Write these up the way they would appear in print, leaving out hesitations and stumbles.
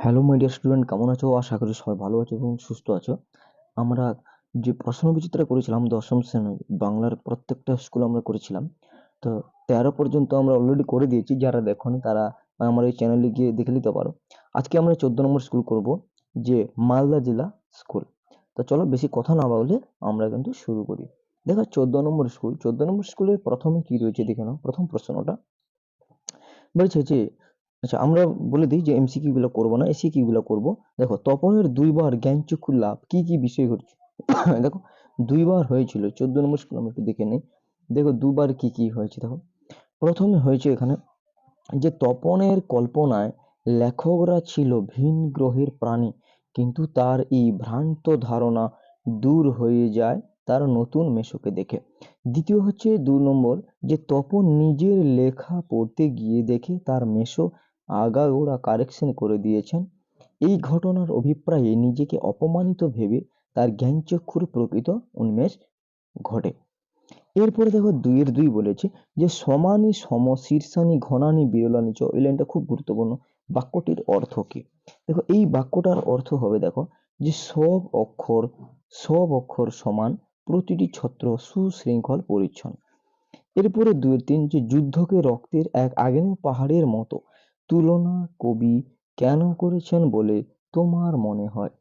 Hello my dear student, কেমন আছো? আশা করি সবাই ভালো আছো এবং সুস্থ আছো। আমরা যে প্রশ্ন বিচিত্রা করেছিলাম দশম শ্রেণীর বাংলার প্রত্যেকটা স্কুল আমরা করেছিলাম। তো 13 পর্যন্ত আমরা অলরেডি করে দিয়েছি। যারা দেখোনি তারা আমার এই চ্যানেলে গিয়ে দেখে নিতে পারো। আজকে আমরা 14 নম্বর স্কুল করব, যে মালদা জেলা স্কুল। তো চলো বেশি কথা না বলে আমরা কিন্তু শুরু করি। দেখো 14 নম্বর স্কুলের প্রথমে কি রয়েছে দেখে নাও। প্রথম প্রশ্নটা বলছে যে, আচ্ছা আমরা বলে দিই যে এমসিকিউ গুলো করবো না, এসিকিউ গুলো করবো। দেখো, তপনের দুইবার জ্ঞানচক্ষু লাভ কি কি বিষয় ঘটছে। দেখো, দুইবার হয়েছিল 14 নম্বর স্কুল, আমরা একটু দেখে নিই। দেখো দুবার কি কি হয়েছে। দেখো, প্রথমে হয়েছে এখানে যে তপনের কল্পনায় লেখকরা ছিল ভিন গ্রহের প্রাণী, কিন্তু তার এই ভ্রান্ত ধারণা দূর হয়ে যায় তার নতুন মেশোকে দেখে। দ্বিতীয় হচ্ছে 2 নম্বর, যে তপন নিজের লেখা পড়তে গিয়ে দেখে তার মেশো আগাগোড়া কারেকশন করে দিয়েছেন। এই ঘটনার অভিপ্রায়ে নিজেকে অপমানিত ভেবে তার জ্ঞানচক্ষুর প্রকৃত উন্মেষ ঘটে। এরপরে দেখো 2 বলেছে যে সমানি সম শীর্ষানি ঘনানি বিরলানি চ। এই লাইনটা খুব গুরুত্বপূর্ণ। বাক্যটির অর্থ কি? দেখো, এই বাক্যটার অর্থ হবে, দেখো, যে সব অক্ষর সমান, প্রতিটি ছত্র সুশৃঙ্খল পরিচ্ছন্ন। এরপরে 2-3, যে যুদ্ধকে রক্তের এক আগ্নেয় পাহাড়ের মতো তুলনা কবি কেন করেছেন বলে তোমার মনে হয়?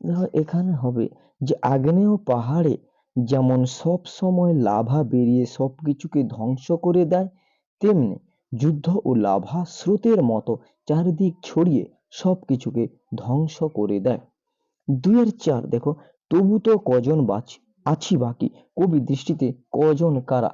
দেখো, এখানে হবে যে আগ্নেয় পাহাড়ে যেমন সব সময় লাভা বেরিয়ে সবকিছুকে ধ্বংস করে দেয়, তেমনি যুদ্ধ ও লাভা স্রোতের মতো চারিদিক ছড়িয়ে সবকিছুকে ধ্বংস করে দেয়। 2-4 দেখো, তবু তো কজন আছি বাকি, কবি দৃষ্টিতে কজন কারা?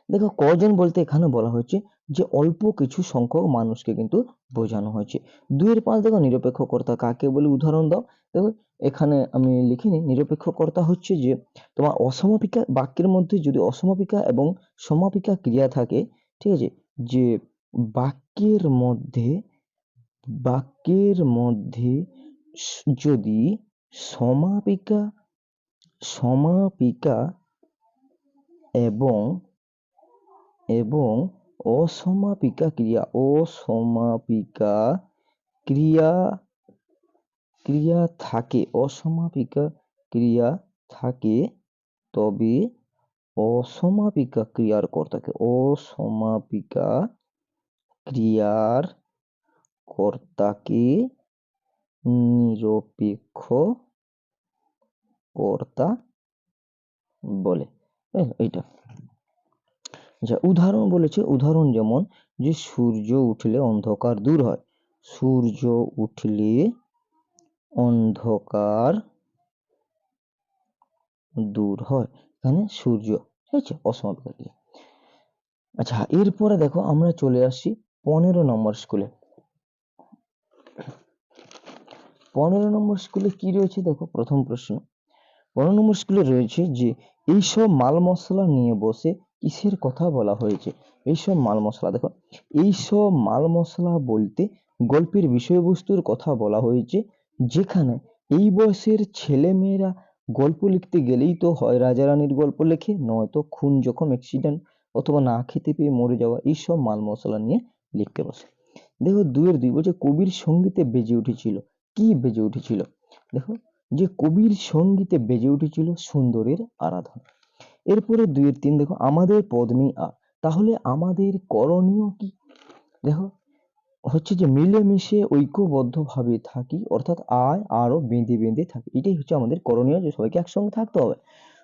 দেখো, কজন বলতে এখানে বলা হয়েছে যে অল্প কিছু সংখ্যক মানুষকে কিন্তু বোঝানো হয়েছে। 2-5 দেখো, নিরপেক্ষ কর্তা কাকে বলে উদাহরণ দাও। দেখো, এখানে আমি লিখিনি। নিরপেক্ষ কর্তা হচ্ছে যে তোমার অসমাপিকা বাক্যের মধ্যে যদি অসমাপিকা এবং সমাপিকা ক্রিয়া থাকে, ঠিক আছে, যে বাক্যের মধ্যে বাক্যের মধ্যে যদি সমাপিকা সমাপিকা এবং এবং অসমাপিকা ক্রিয়া থাকে, তবে অসমাপিকা ক্রিয়ার কর্তাকে নিরপেক্ষ কর্তা বলে। এইটা যা উদাহরণ বলেছে, উদাহরণ যেমন যে সূর্য উঠলে অন্ধকার দূর হয়। সূর্য উঠলে অন্ধকার দূর হয়, এখানে সূর্য, ঠিক আছে, অসমাপিকা ক্রিয়া। আচ্ছা, এরপরে দেখো আমরা চলে আসছি 15 নম্বর স্কুলে। 15 নম্বর স্কুলে কি রয়েছে দেখো, প্রথম প্রশ্ন 15 নম্বর স্কুলে রয়েছে যে এইসব মাল মশলা নিয়ে বসে কিসের কথা বলা হয়েছে। এইসব মাল মশলা, দেখো, এইসব মাল মশলা বলতে গল্পের বিষয়বস্তুর কথা বলা হয়েছে, যেখানে এই বয়সের ছেলে মেয়েরা গল্প লিখতে গেলেই তো হয় রাজা রানীর গল্প লেখে, নয়তো খুন জখম অ্যাক্সিডেন্ট অথবা না খেতে পেয়ে মরে যাওয়া, এইসব মাল মশলা নিয়ে লিখতে বসে। দেখো 2-2 বলছে কবির সঙ্গীতে বেজে উঠেছিল। কি বেজে উঠেছিল? দেখো, যে কবির সঙ্গীতে বেজে উঠেছিল সুন্দরের আরাধনা। এরপরে 2-3 দেখো, আমাদের পদ নেই আর, তাহলে আমাদের করণীয় কি? দেখো, হচ্ছে যে মিলেমিশে ঐক্যবদ্ধ ভাবে থাকি, অর্থাৎ আরো বেঁধে বেঁধে থাকি, এটাই হচ্ছে আমাদের করণীয়, যে সবাইকে একসঙ্গে থাকতে হবে।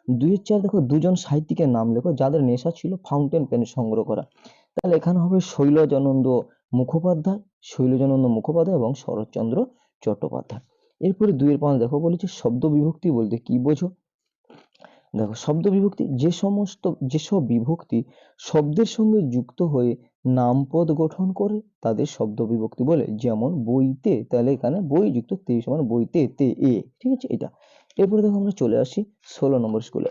2-4 দেখো, দুজন সাহিত্যিকের নাম লেখো যাদের নেশা ছিল ফাউন্টেন পেন সংগ্রহ করা। তাহলে এখানে হবে শৈলজানন্দ মুখোপাধ্যায় এবং শরৎচন্দ্র চট্টোপাধ্যায়। এরপরে 2-5 দেখো, বলেছে শব্দ বিভক্তি বলতে কি বোঝো। দেখো, শব্দ বিভক্তি যেসব বিভক্তি শব্দের সঙ্গে যুক্ত হয়ে নামপদ গঠন করে তাদের শব্দ বিভক্তি বলে। যেমন বইতে, তাহলে এখানে বই যুক্ত তে সমান বইতে, তে এ, ঠিক আছে, এটা। এরপরে দেখো আমরা চলে আসি 16 নম্বর স্কুলে।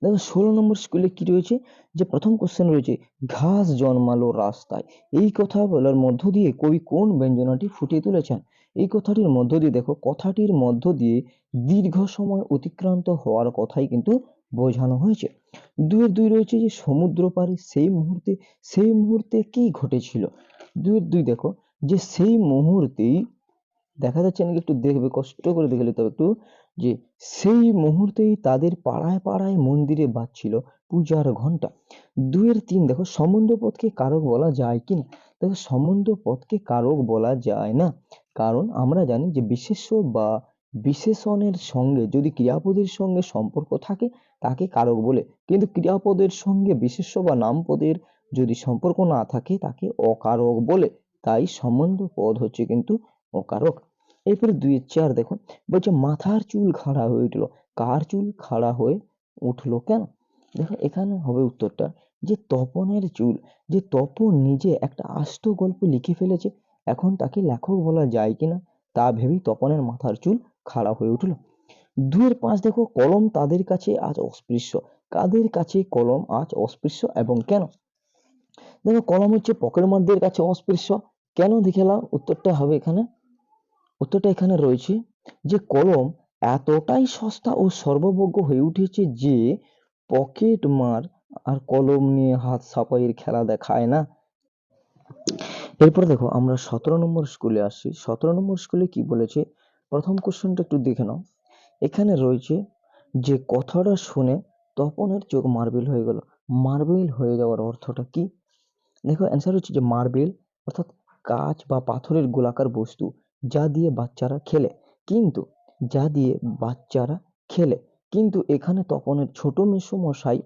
দেখো 16 নম্বর স্কুলে কি রয়েছে, যে প্রথম কোশ্চেন রয়েছে ঘাস জন্মালো রাস্তায়। এই কথা বলার মধ্য দিয়ে কবি কোন ব্যঞ্জনাটি ফুটিয়ে তুলেছেন? এই কথাটির মধ্য দিয়ে, দেখো, কথাটির মধ্য দিয়ে দীর্ঘ সময় অতিক্রান্ত হওয়ার কথাই কিন্তু বোঝানো হয়েছে। 2-2 রয়েছে যে সমুদ্র পাড়ে সেই মুহূর্তে কি ঘটেছিল। 2-2 দেখো, যে সেই মুহূর্তেই দেখা যাচ্ছে নাকি, একটু দেখবে, কষ্ট করে দেখে নিতে হবে একটু, যে সেই মুহূর্তেই তাদের পাড়ায় পাড়ায় মন্দিরে বাজছিল পূজার ঘন্টা। ২-৩ দেখো, সম্বন্ধ পদকে কারক বলা যায় কি না? দেখো, সম্বন্ধ পদকে কারক বলা যায় না, কারণ আমরা জানি যে বিশেষ্য বা বিশেষণের সঙ্গে যদি ক্রিয়াপদের সঙ্গে সম্পর্ক থাকে তাকে কারক বলে, কিন্তু ক্রিয়াপদের সঙ্গে বিশেষ্য বা নামপদের যদি সম্পর্ক না থাকে তাকে অকারক বলে। তাই সম্বন্ধ পদ হচ্ছে কিন্তু অকারক। এরপরে ২-৪ দেখো, বলছে মাথার চুল খাড়া হয়ে উঠলো। কার চুল খাড়া হয়ে উঠলো কেন? দেখো, এখানে হবে উত্তরটা যে তপনের চুল। যে তপন নিজে একটা আস্ত গল্প লিখে ফেলেছে, এখন তাকে লেখক বলা যায় কিনা তা ভেবেই তপনের মাথার চুল খাড়া হয়ে উঠলো। ২-৫ দেখো, কলম তাদের কাছে আজ অস্পৃশ্য। কাদের কাছে কলম আজ অস্পৃশ্য এবং কেন? দেখো, কলম হচ্ছে পকেটমারদের কাছে অস্পৃশ্য। কেন? দেখে নাও, উত্তরটা এখানে রয়েছে যে কলম এতটাই সস্তা ও সর্বভোগ্য হয়ে উঠেছে যে পকেটমার আর কলম নিয়ে হাত সাফাইয়ের খেলা দেখায় না। এরপর দেখো, আমরা ১৭ নম্বর স্কুলে আসছি। ১৭ নম্বর স্কুলে কি বলেছে, প্রথম কোশ্চেনটা একটু দেখে নাও। এখানে রয়েছে যে কথাটা শুনে তপনের চোখ মার্বেল হয়ে গেল। মার্বেল হয়ে যাওয়ার অর্থটা কি? দেখো, অ্যান্সার হচ্ছে যে মার্বেল অর্থাৎ কাঁচ বা পাথরের গোলাকার বস্তু, যা দিয়ে বাচ্চারা খেলে। কিন্তু যা দিয়ে বাচ্চারা খেলে কিন্তু এখানে তপনের ছোট মেসোমশাই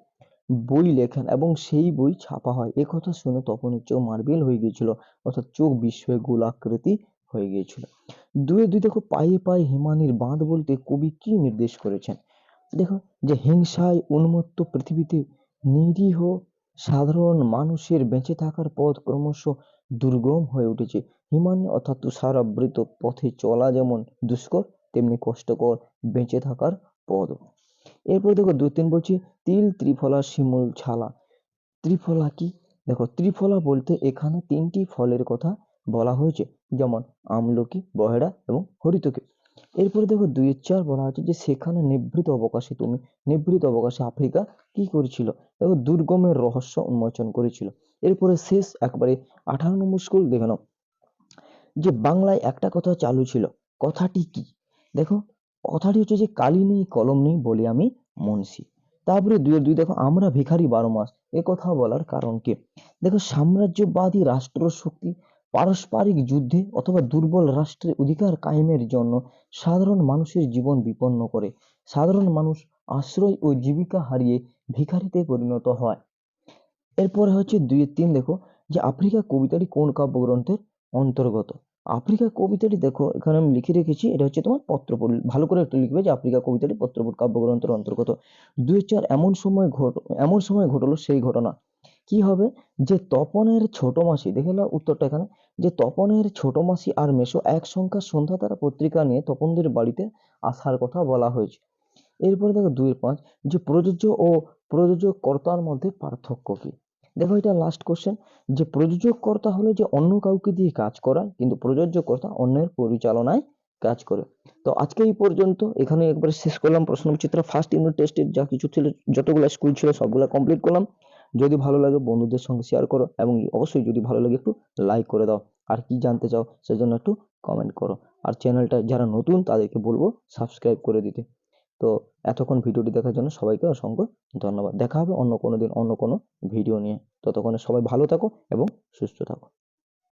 বই লেখেন এবং সেই বই ছাপা হয়। একথা শুনে তপনের চোখ মার্বেল হয়ে গিয়েছিল, অর্থাৎ চোখ বিস্ময়ে গোলাকৃতি হয়ে গিয়েছিল। ২-২ দেখো, পায়ে পায়ে হিমানির বাঁধ বলতে কবি কি নির্দেশ করেছেন? দেখো, যে হিংসায় উন্মত্ত পৃথিবীতে নিরীহ সাধারণ মানুষের বেঁচে থাকার পথ ক্রমশ দুর্গম হয়ে উঠেছে। হিমানি অর্থাৎ তুষারাবৃত পথে চলা যেমন দুষ্কর, তেমনি কষ্টকর বেঁচে থাকার পথ। এরপর দেখো, ২-৩ বলছি, তিল ত্রিফলা শিমুল ছালা। ত্রিফলা কি? দেখো, ত্রিফলা বলতে এখানে ৩টি ফলের কথা বলা হয়েছে, যেমন আমলকি, বহেড়া এবং হরিতকি। এরপরে দেখো, ২-৪ বলা আছে যে সেখানে নিভৃত অবকাশে আফ্রিকা কি করেছিল? দেখো, দুর্গমের রহস্য উন্মোচন করেছিল। এরপরে শেষ একবারে ১৮ নম্বর স্কুল দেখে নাও, যে বাংলায় একটা কথা চালু ছিল, কথাটি কি? দেখো, কথাটি হচ্ছে যে কালি নেই কলম নেই বলি আমি মুন্সি। তারপরে ২-২ দেখো, আমরা ভিখারি ১২ মাস, এ কথা বলার কারণ কি? দেখো, সাম্রাজ্যবাদী রাষ্ট্রশক্তি পারস্পরিক যুদ্ধে অথবা দুর্বল রাষ্ট্রের অধিকার কায়েমের জন্য সাধারণ মানুষের জীবন বিপন্ন করে। সাধারণ মানুষ আশ্রয় ও জীবিকা হারিয়ে ভিখারিতে পরিণত হয়। এরপরে হচ্ছে ২-৩ দেখো, যে আফ্রিকা কবিতাটি কোন কাব্যগ্রন্থের অন্তর্গত? আফ্রিকা কবিতাটি দেখো, এখানে আমি লিখে রেখেছি, এটা হচ্ছে তোমার পত্রপুর। ভালো করে একটু লিখবে যে আফ্রিকা কবিতাটি পত্রপুর কাব্যগ্রন্থের অন্তর্গত। ২-৪ এমন সময় ঘটলো সেই ঘটনা। কি হবে? যে তপনের ছোট মাসি, দেখে নাও উত্তরটা এখানে, যে তপনের ছোট মাসি আর মেসো এক সংখ্যার সন্ধ্যা তারা পত্রিকা নিয়ে তপনদের বাড়িতে আসার কথা বলা হয়েছে। এরপরে দেখো ২-৫, যে প্রযোজ্য ও প্রযোজক কর্তার মধ্যে পার্থক্য কি? দেখো, এটা লাস্ট কোশ্চেন, যে প্রযোজক কর্তা হলো যে অন্য কাউকে দিয়ে কাজ করায়, কিন্তু প্রযোজ্য কর্তা অন্যের পরিচালনায় কাজ করে। তো আজকে এই পর্যন্ত, এখানে একবারে শেষ করলাম প্রশ্নবিচিত্র ফার্স্ট ইউনিট টেস্টের যা কিছু ছিল, যতগুলো স্কুল ছিল সবগুলো কমপ্লিট করলাম। যদি ভালো লাগে বন্ধুদের সঙ্গে শেয়ার করো এবং অবশ্যই যদি ভালো লাগে একটু লাইক করে দাও। আর কি জানতে চাও সেজন্য একটু কমেন্ট করো। আর চ্যানেলটা যারা নতুন তাদেরকে বলবো সাবস্ক্রাইব করে দিতে। তো এতক্ষণ ভিডিওটি দেখার জন্য সবাইকে অসংখ্য ধন্যবাদ। দেখা হবে অন্য কোনো দিন অন্য কোনো ভিডিও নিয়ে। ততক্ষণে সবাই ভালো থাকো এবং সুস্থ থাকো।